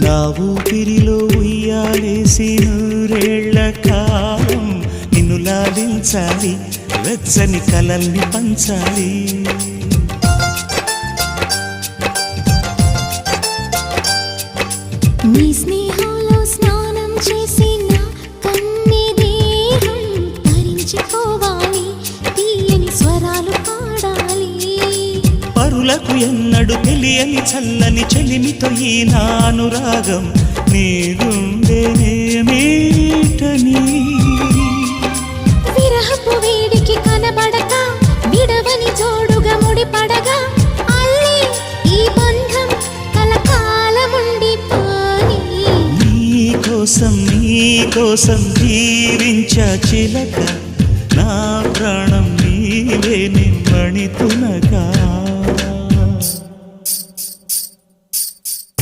నా ఊపిరిలో ఉయ్యాలేసి నూరేళ్ల కాలం నిన్ను లాలించాలి, వెచ్చని కలల్ని పంచాలి. నీ స్నేహంలో స్నానం చేసి నా కన్నె దేహం తరించిపోవాలి, తీయని స్వరాలు పాడాలి. పరులకు ఎన్నడు తెలియని చల్లని చెలిమితో ఈ నా అనురాగం నీ గుండెనేమీటని. విరహపు వేడికి కనబడక విడవని జోడుగా ముడిపడగా అల్లే ఈ బంధం కలకాలముండిపోని. నీకోసం జీవించా చిలక, నా ప్రాణం నీవే నిమ్మణి తునగా.